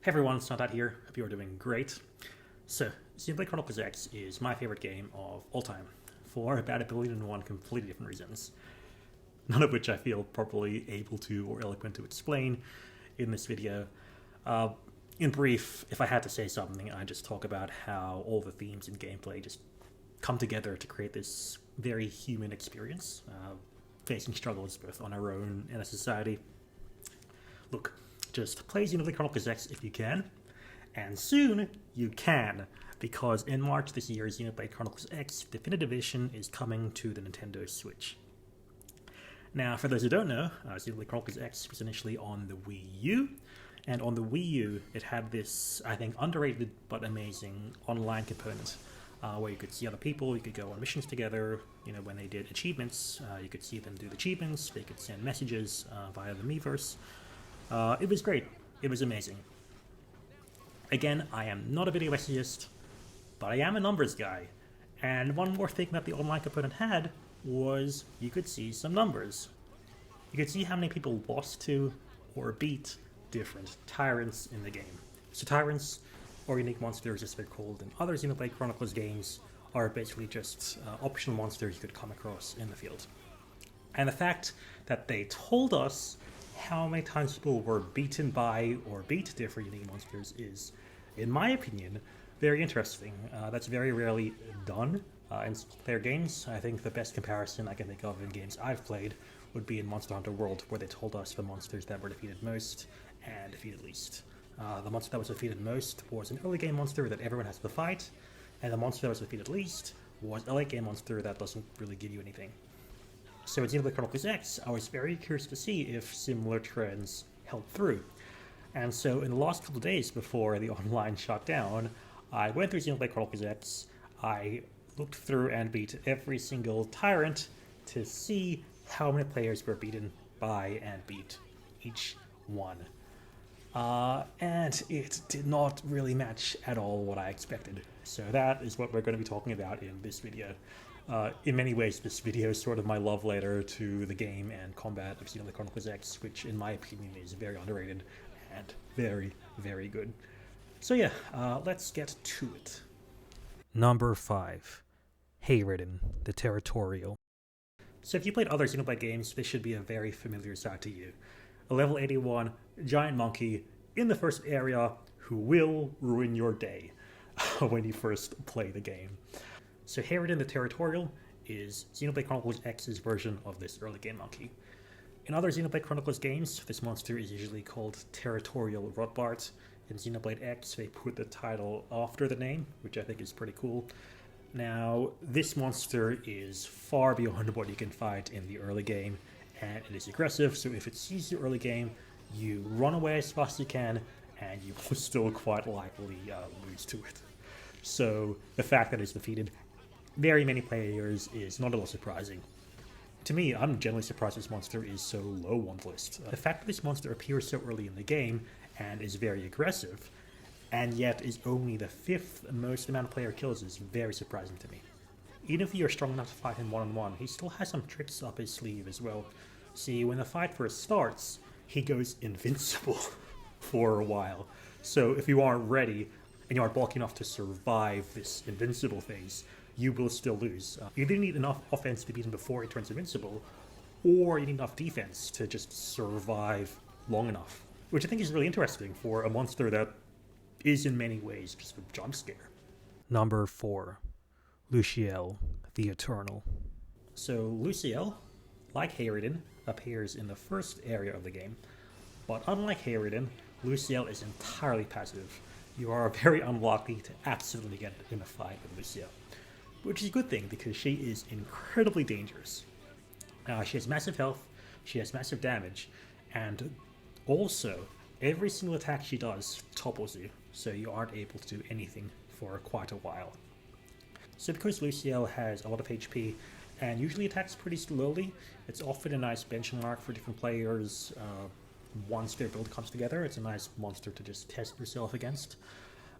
Hey everyone, it's not that here. Hope you are doing great. So, Xenoblade Chronicles X is my favorite game of all time, for about 1,000,000,001 completely different reasons, none of which I feel properly able to or eloquent to explain in this video. Uh, in brief, if I had to say something, I'd just talk about how all the themes and gameplay just come together to create this very human experience, facing struggles both on our own and as a society. Look, just play Xenoblade Chronicles X if you can, and soon you can, because in March this year, Xenoblade Chronicles X Definitive Edition is coming to the Nintendo Switch. Now, for those who don't know, Xenoblade Chronicles X was initially on the Wii U, and on the Wii U, it had this, I think, underrated but amazing online component, where you could see other people, you could go on missions together. When they did achievements, you could see them do the achievements, they could send messages via the Miiverse. It was great. It was amazing. Again, I am not a video essayist, but I am a numbers guy. And one more thing that the online component had was you could see some numbers. You could see how many people lost to or beat different Tyrants in the game. So Tyrants, or unique monsters as they're called in other Xenoblade Chronicles games, are basically just optional monsters you could come across in the field. And the fact that they told us how many times people were beaten by or beat different unique monsters is, in my opinion, very interesting. That's very rarely done in player games. I think the best comparison I can think of in games I've played would be in Monster Hunter World, where they told us the monsters that were defeated most and defeated least. The monster that was defeated most was an early game monster that everyone has to fight, and the monster that was defeated least was a late game monster that doesn't really give you anything. So in Xenoblade Chronicles X, I was very curious to see if similar trends held through. And so in the last couple of days before the online shut down, I went through Xenoblade Chronicles X, I looked through and beat every single Tyrant to see how many players were beaten by and beat each one. And it did not really match at all what I expected. So that is what we're going to be talking about in this video. In many ways, this video is sort of my love letter to the game and combat of Xenoblade Chronicles X, which in my opinion is very underrated and very, very good. So yeah, let's get to it. Number 5. Hayridden, the Territorial. So if you played other Xenoblade games, this should be a very familiar sight to you. A level 81 giant monkey in the first area who will ruin your day when you first play the game. So Hayridden the Territorial is Xenoblade Chronicles X's version of this early game monkey. In other Xenoblade Chronicles games, this monster is usually called Territorial Rotbart. In Xenoblade X, they put the title after the name, which I think is pretty cool. Now, this monster is far beyond what you can fight in the early game, and it is aggressive, so if it sees you early game, you run away as fast as you can, and you will still quite likely lose to it. So the fact that it's defeated very many players is not at all surprising. To me, I'm generally surprised this monster is so low on the list. The fact that this monster appears so early in the game and is very aggressive, and yet is only the 5th most amount of player kills is very surprising to me. Even if you're strong enough to fight him one-on-one, he still has some tricks up his sleeve as well. See, when the fight first starts, he goes invincible for a while. So if you aren't ready, and you aren't bulky enough to survive this invincible phase, you will still lose. You either need enough offense to beat him before he turns invincible, or you need enough defense to just survive long enough. Which I think is really interesting for a monster that is in many ways just a jump scare. Number 4. Luciel, the Eternal. So Luciel, like Hayridden, appears in the first area of the game, but unlike Hayridden, Luciel is entirely passive. You are very unlikely to accidentally get in a fight with Luciel, which is a good thing because she is incredibly dangerous. She has massive health, she has massive damage, and also every single attack she does topples you, so you aren't able to do anything for quite a while. So because Luciel has a lot of HP and usually attacks pretty slowly, it's often a nice benchmark for different players. Once their build comes together, it's a nice monster to just test yourself against.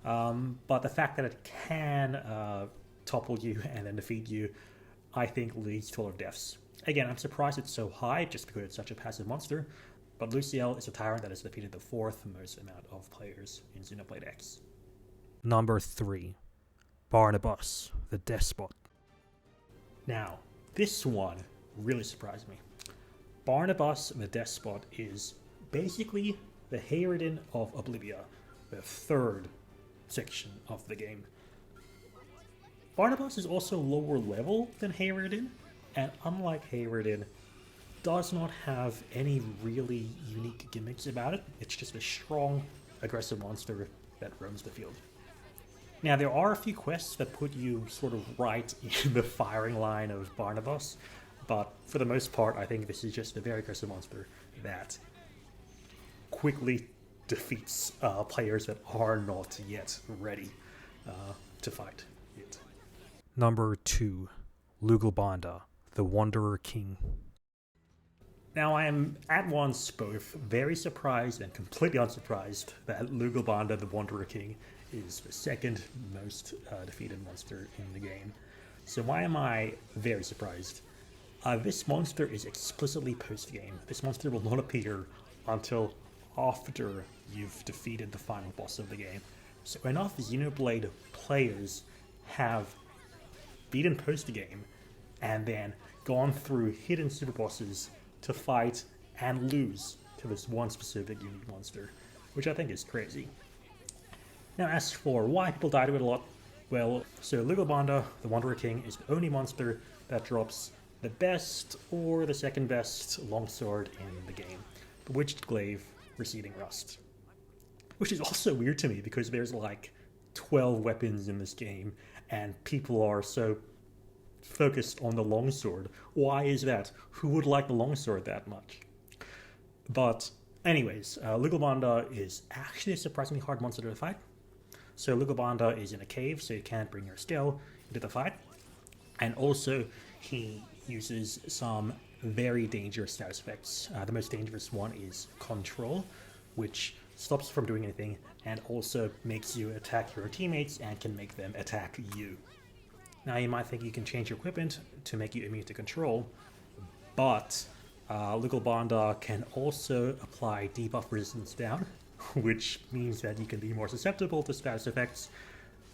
But the fact that it can topple you and then defeat you, I think leads to a lot of deaths. Again, I'm surprised it's so high just because it's such a passive monster, but Luciel is a Tyrant that has defeated the fourth most amount of players in Xenoblade X. Number 3. Barnabas, the Despot. Now, this one really surprised me. Barnabas the Despot is basically the Hayridin of Oblivia, the third section of the game. Barnabas is also lower level than Hayridin, and unlike Hayridin, does not have any really unique gimmicks about it. It's just a strong, aggressive monster that roams the field. Now, there are a few quests that put you sort of right in the firing line of Barnabas, but for the most part, I think this is just a very aggressive monster that quickly defeats players that are not yet ready to fight it. Number 2. Lugalbanda, the Wanderer King. Now, I am at once both very surprised and completely unsurprised that Lugalbanda, the Wanderer King, is the second most defeated monster in the game. So why am I very surprised? This monster is explicitly post-game. This monster will not appear until after you've defeated the final boss of the game. So enough Xenoblade players have beaten post-game and then gone through hidden super bosses to fight and lose to this one specific unique monster, which I think is crazy. Now, as for why people die to it a lot, well, so Lugalbanda, the Wanderer King, is the only monster that drops the best or the second best longsword in the game, the Bewitched Glaive, Receding Rust. Which is also weird to me because there's like 12 weapons in this game and people are so focused on the longsword. Why is that? Who would like the longsword that much? But anyways, Lugalbanda is actually a surprisingly hard monster to fight. So Lugalbanda is in a cave, so you can't bring your skill into the fight. And also, he uses some very dangerous status effects. The most dangerous one is Control, which stops you from doing anything and also makes you attack your teammates and can make them attack you. Now, you might think you can change your equipment to make you immune to Control, but Lugalbanda can also apply debuff resistance down, which means that you can be more susceptible to status effects,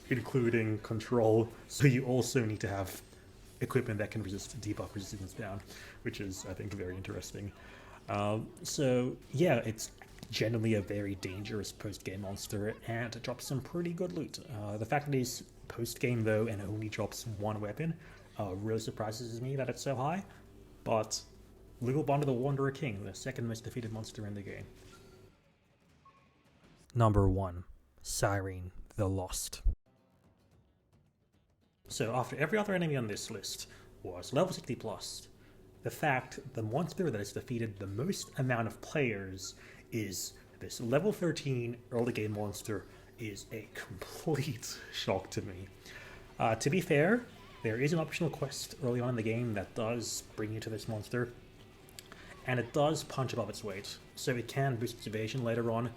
including Control, so you also need to have equipment that can resist debuff resistance down, which is, I think, very interesting. So, yeah, it's generally a very dangerous post-game monster, and it drops some pretty good loot. The fact that he's post-game, though, and only drops one weapon really surprises me that it's so high, but Lugalbanda the Wanderer King, the second most defeated monster in the game. Number 1. Cyrene, the Lost. So after every other enemy on this list was level 60 plus, the fact the monster that has defeated the most amount of players is this level 13 early game monster is a complete shock to me. To be fair, there is an optional quest early on in the game that does bring you to this monster, and it does punch above its weight, so it can boost its evasion later on,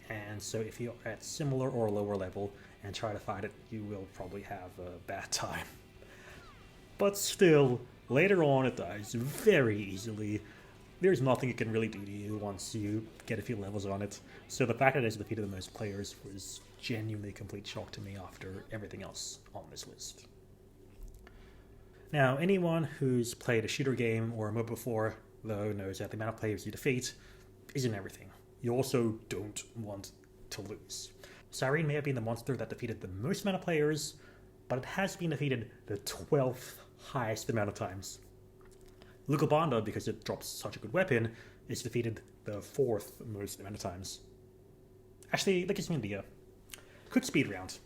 and so if you're at similar or lower level and try to fight it, you will probably have a bad time. But still, later on it dies very easily. There's nothing it can really do to you once you get a few levels on it, so the fact that it has defeated the most players was genuinely a complete shock to me after everything else on this list. Now, anyone who's played a shooter game or a MOBA before, though, knows that the amount of players you defeat isn't everything. You also don't want to lose. Cyrene may have been the monster that defeated the most amount of players, but it has been defeated the 12th highest amount of times. Lugalbanda, because it drops such a good weapon, is defeated the 4th most amount of times. Actually, that gives me an idea. Quick speed round.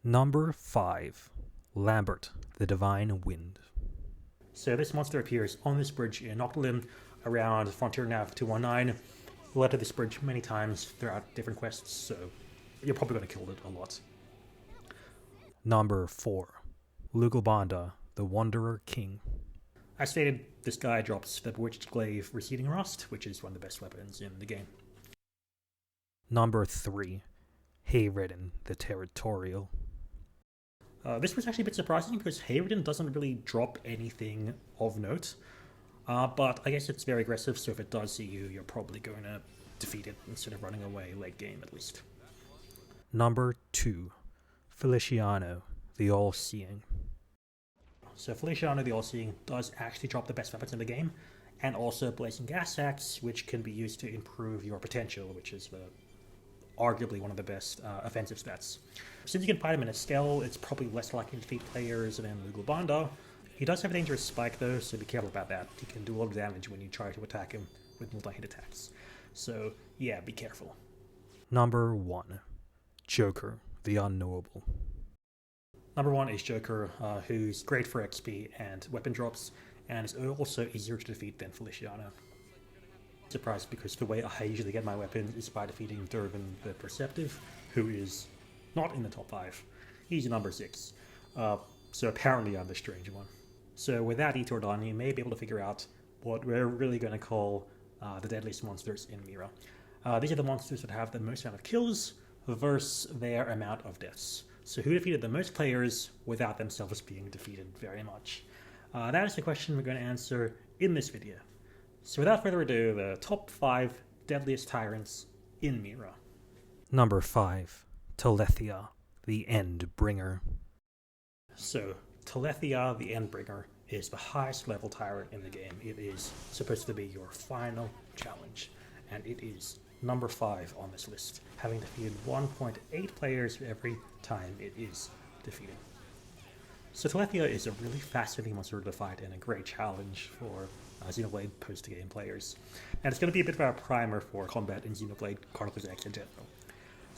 Number 5. Lambert, the Divine Wind. So this monster appears on this bridge in Noctilim around Frontier Nav 219. You'll enter this bridge many times throughout different quests, so you're probably going to kill it a lot. Number 4. Lugalbanda, the Wanderer King. As stated, this guy drops the Bewitched Glaive Receding Rust, which is one of the best weapons in the game. Number 3. Hayridin, the Territorial. This was actually a bit surprising because Hayridin doesn't really drop anything of note. But I guess it's very aggressive, so if it does see you, you're probably going to defeat it instead of running away late game at least. Number 2. Feliciano, the All-Seeing. So Feliciano the All-Seeing does actually drop the best weapons in the game, and also Blazing Gas Axe, which can be used to improve your potential, which is arguably one of the best offensive stats. Since you can fight him in a scale, it's probably less likely to defeat players than Lugal Banda. He does have a dangerous spike though, so be careful about that. He can do a lot of damage when you try to attack him with multi-hit attacks. So yeah, be careful. Number 1. Joker, the Unknowable. Number 1 is Joker, who's great for XP and weapon drops, and is also easier to defeat than Feliciano. Surprised because the way I usually get my weapon is by defeating Durban the Perceptive, who is not in the top 5. He's number 6. So apparently I'm the strange one. So with that detour done, you may be able to figure out what we're really going to call the deadliest monsters in Mira. These are the monsters that have the most amount of kills versus their amount of deaths. So who defeated the most players without themselves being defeated very much? That is the question we're going to answer in this video. So without further ado, the top 5 deadliest tyrants in Mira. Number 5. Telethia, the Endbringer. So Telethia the Endbringer is the highest level tyrant in the game. It is supposed to be your final challenge, and it is number 5 on this list, having defeated 1.8 players every time it is defeated. So Telethia is a really fascinating monster to fight and a great challenge for Xenoblade post-game players. And it's going to be a bit of a primer for combat in Xenoblade Chronicles X in general.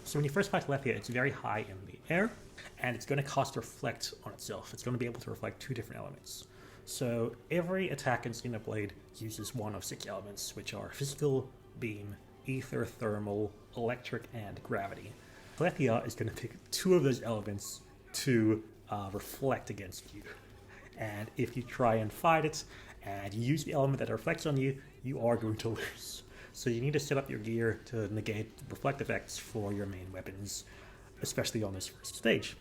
So when you first fight Telethia, it's very high in the air, and it's going to cast Reflect on itself. It's going to be able to reflect 2 different elements. So every attack in Xenoblade uses one of 6 elements, which are physical, beam, ether, thermal, electric, and gravity. Telethia is going to pick 2 of those elements to reflect against you. And if you try and fight it, and you use the element that reflects on you, you are going to lose. So you need to set up your gear to negate reflect effects for your main weapons, especially on this first stage.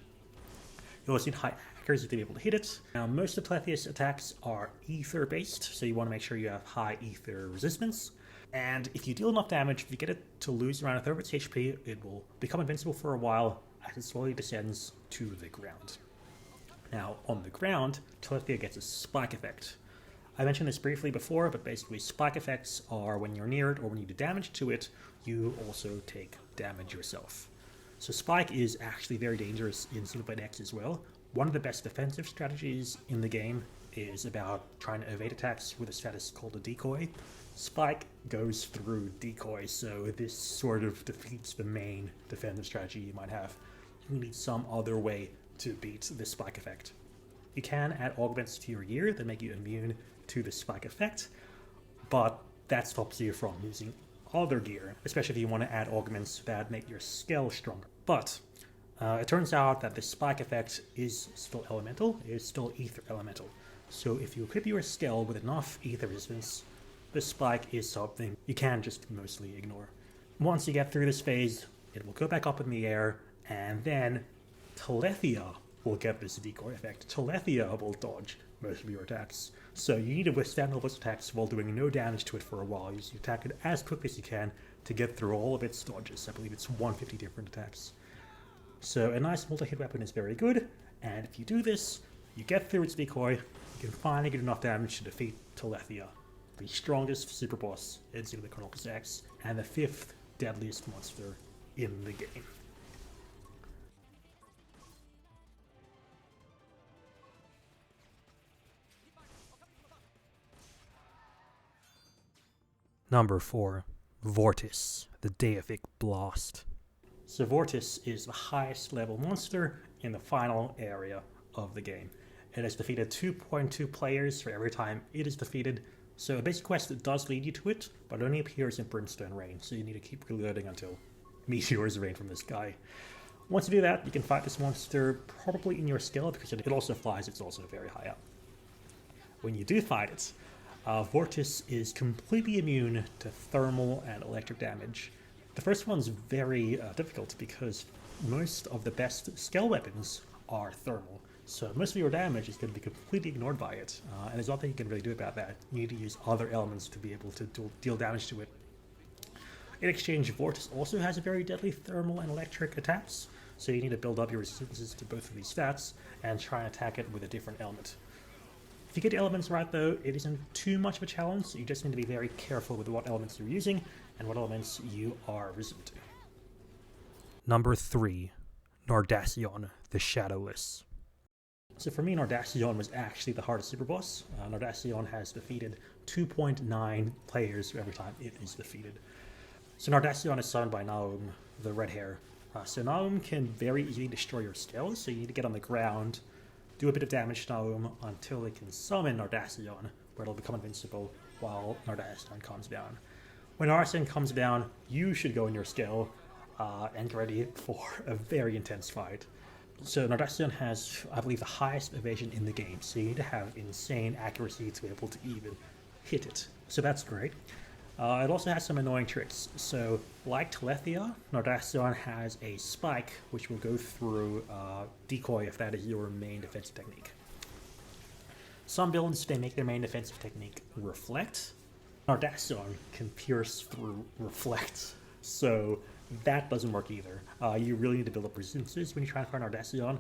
You also need high accuracy to be able to hit it. Now, most of Telethia's attacks are ether based, so you want to make sure you have high ether resistance. And if you deal enough damage, if you get it to lose around a third of its HP, it will become invincible for a while as it slowly descends to the ground. Now, on the ground, Telethia gets a spike effect. I mentioned this briefly before, but basically spike effects are when you're near it or when you do damage to it, you also take damage yourself. So spike is actually very dangerous in Xenoblade X as well. One of the best defensive strategies in the game is about trying to evade attacks with a status called a decoy. Spike goes through decoy, so this sort of defeats the main defensive strategy you might have. You need some other way to beat the spike effect. You can add augments to your gear that make you immune to the spike effect, but that stops you from using other gear, especially if you want to add augments that make your scale stronger. But it turns out that the spike effect is still elemental, it is still ether elemental. So if you equip your scale with enough ether resistance, the spike is something you can just mostly ignore. Once you get through this phase, it will go back up in the air, and then Telethia will get this decoy effect. Telethia will dodge most of your attacks. So you need to withstand all those attacks while doing no damage to it for a while. You attack it as quickly as you can to get through all of its dodges. I believe it's 150 different attacks. So a nice multi-hit weapon is very good, and if you do this, you get through its decoy, you can finally get enough damage to defeat Telethia, the strongest super boss in Xenoblade Chronicles X, and the 5th deadliest monster in the game. Number 4. Vortis, the Deific Blast. So Vortis is the highest level monster in the final area of the game. It has defeated 2.2 players for every time it is defeated. So a basic quest does lead you to it, but it only appears in Brimstone Rain, so you need to keep reloading until meteors rain from the sky. Once you do that, you can fight this monster probably in your skill, because it also flies, it's also very high up. When you do fight it, Vortis is completely immune to thermal and electric damage. The first one's very difficult because most of the best scale weapons are thermal. So most of your damage is going to be completely ignored by it, and there's nothing you can really do about that. You need to use other elements to be able to deal damage to it. In exchange, Vortis also has a very deadly thermal and electric attacks, so you need to build up your resistances to both of these stats and try and attack it with a different element. If you get the elements right though, it isn't too much of a challenge, so you just need to be very careful with what elements you're using and what elements you are resistant to. Number 3. Nardacion, the Shadowless. So for me, Nardacion was actually the hardest super boss. Nardacion has defeated 2.9 players every time it is defeated. So Nardacion is summoned by Naum, the red hair. So Naum can very easily destroy your skills, so you need to get on the ground, do a bit of damage to Naum until it can summon Nardacion, where it'll become invincible while Nardacion comes down. When Nardacion comes down, you should go in your skill and get ready for a very intense fight. So Nardacion has, I believe, the highest evasion in the game, so you need to have insane accuracy to be able to even hit it. So that's great. It also has some annoying tricks. So, like Telethia, Nardacion has a spike which will go through decoy if that is your main defensive technique. Some builds, they make their main defensive technique reflect. Nardacion can pierce through reflect, so that doesn't work either. You really need to build up resistances when you try and fight Nardacion.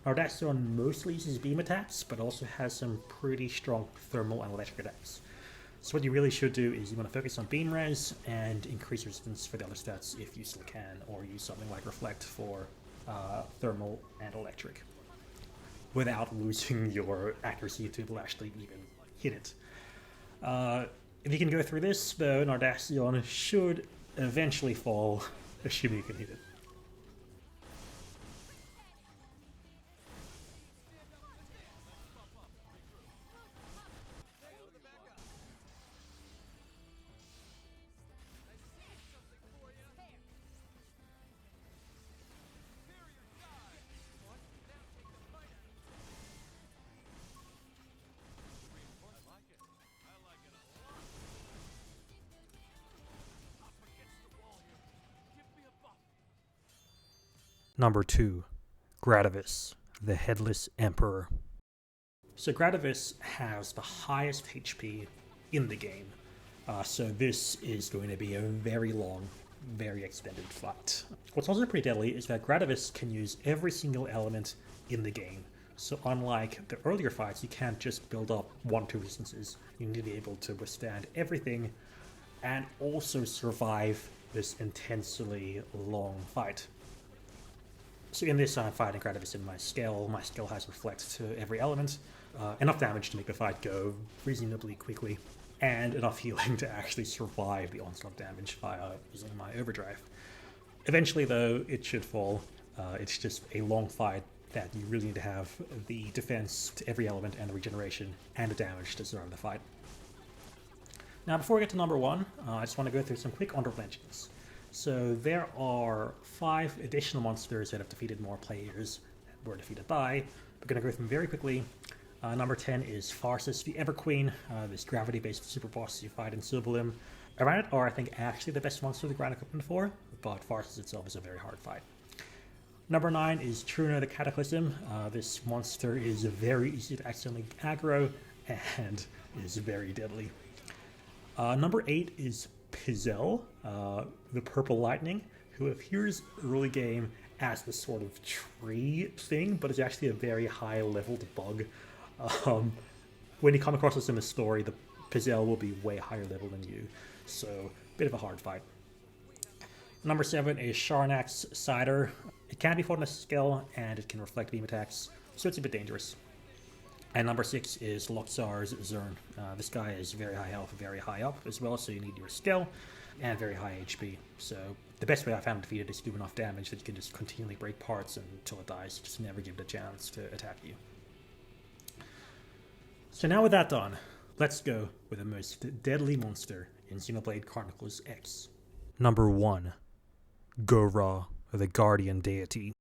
Nardacion mostly uses beam attacks, but also has some pretty strong thermal and electric attacks. So what you really should do is you want to focus on beam res and increase resistance for the other stats if you still can, or use something like reflect for thermal and electric, without losing your accuracy to actually even hit it. If you can go through this, though, Nardacion should eventually fall, assuming you can hit it. Number 2. Gradavis, the Headless Emperor. So Gradavis has the highest HP in the game, so this is going to be a very long, very extended fight. What's also pretty deadly is that Gradavis can use every single element in the game. So unlike the earlier fights, you can't just build up 1-2 resistances. You need to be able to withstand everything and also survive this intensely long fight. So in this, I'm fighting Gradavis in my skill. My skill has reflect to every element, enough damage to make the fight go reasonably quickly, and enough healing to actually survive the onslaught damage via using my overdrive. Eventually, though, it should fall. It's just a long fight that you really need to have the defense to every element and the regeneration and the damage to survive the fight. Now, before we get to number 1, I just want to go through some quick honorable mentions. So there are 5 additional monsters that have defeated more players than were defeated by. We're going to go through them very quickly. Number 10 is Farsis, the Ever Queen, this gravity-based super boss you fight in Silverlim. Around it are, I think, actually the best monster the ground equipment for, but Farsis itself is a very hard fight. Number 9 is Truna, the Cataclysm. This monster is very easy to accidentally aggro and is very deadly. Number 8 is Pizel, the Purple Lightning, who appears early game as this sort of tree thing, but is actually a very high-leveled bug. When you come across this in the story, the Pizel will be way higher level than you, so bit of a hard fight. Number 7 is Sharnax Cider. It can be fought on a skill, and it can reflect beam attacks, so it's a bit dangerous. And number 6 is Loxar's Zern. This guy is very high health, very high up as well, so you need your skill and very high HP. So the best way I found to defeat it is to do enough damage that you can just continually break parts until it dies. Just never give it a chance to attack you. So now with that done, let's go with the most deadly monster in Xenoblade Chronicles X. Number 1. Go-Rha, the Guardian Deity.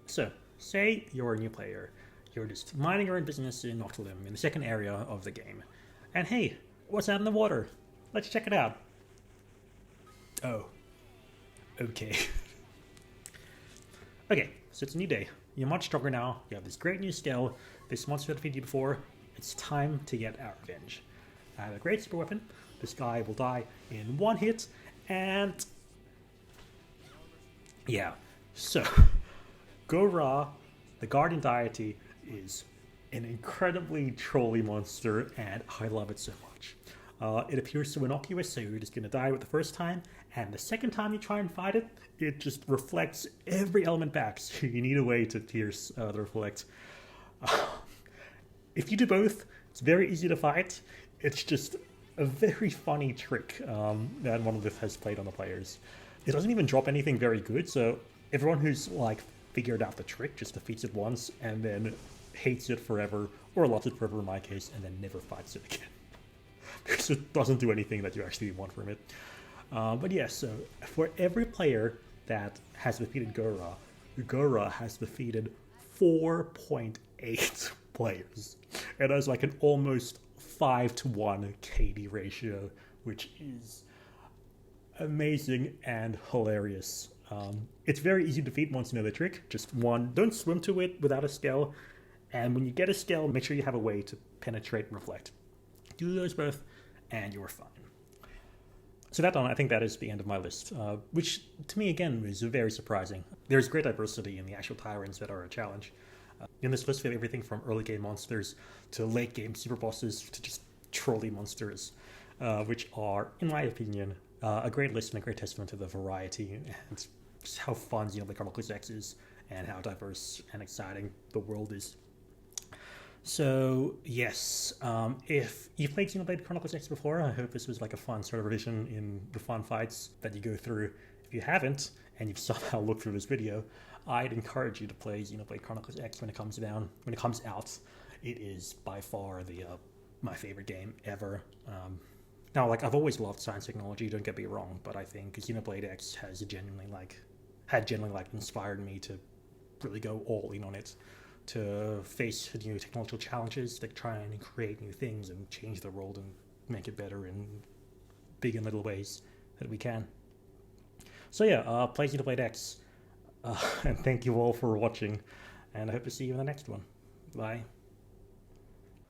So, say you're a new player. You're just minding your own business in Noctilim, in the second area of the game. And hey, what's out in the water? Let's check it out. Oh. Okay. Okay, so it's a new day. You're much stronger now. You have this great new skill. This monster defeated you before. It's time to get our revenge. I have a great super weapon. This guy will die in one hit, and yeah. So, Go-Rha, the Guardian Deity, is an incredibly trolly monster, and I love it so much. It appears so innocuous, so you're just going to die with the first time, and the second time you try and fight it, it just reflects every element back, so you need a way to pierce the reflect. If you do both, it's very easy to fight. It's just a very funny trick that Monolith has played on the players. It doesn't even drop anything very good, so everyone who's like figured out the trick just defeats it once and then hates it forever, or loves it forever in my case, and then never fights it again. Because it doesn't do anything that you actually want from it. But yeah, so for every player that has defeated Go-Rha, Go-Rha has defeated 4.8 players. And that's like an almost 5-to-1 KD ratio, which is amazing and hilarious. It's very easy to defeat once you know the trick. Just one, don't swim to it without a skill. And when you get a skill, make sure you have a way to penetrate and reflect. Do those both, and you're fine. So that done, I think that is the end of my list, which to me, again, is very surprising. There's great diversity in the actual Tyrants that are a challenge. In this list, we have everything from early game monsters to late game super bosses to just trolley monsters, which are, in my opinion, a great list and a great testament to the variety and just how fun Xenoblade Chronicles X is and how diverse and exciting the world is. So, yes, if you've played Xenoblade Chronicles X before, I hope this was like a fun sort of revision in the fun fights that you go through. If you haven't, and you've somehow looked through this video, I'd encourage you to play Xenoblade Chronicles X when it comes out. It is by far my favorite game ever. Now, like, I've always loved science technology, don't get me wrong, but I think Xenoblade X has genuinely inspired me to really go all in on it, to face new technological challenges, to try and create new things and change the world and make it better in big and little ways that we can. So yeah, play Xenoblade X, and thank you all for watching, and I hope to see you in the next one. Bye.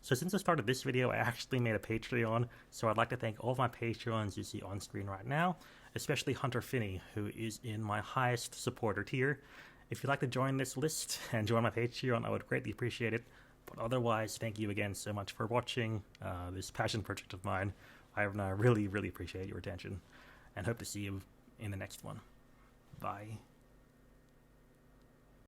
So since I started this video, I actually made a Patreon, so I'd like to thank all of my Patreons you see on screen right now, especially Hunter Finney, who is in my highest supporter tier. If you'd like to join this list and join my Patreon, I would greatly appreciate it. But otherwise, thank you again so much for watching this passion project of mine. I really, really appreciate your attention, and hope to see you in the next one. Bye.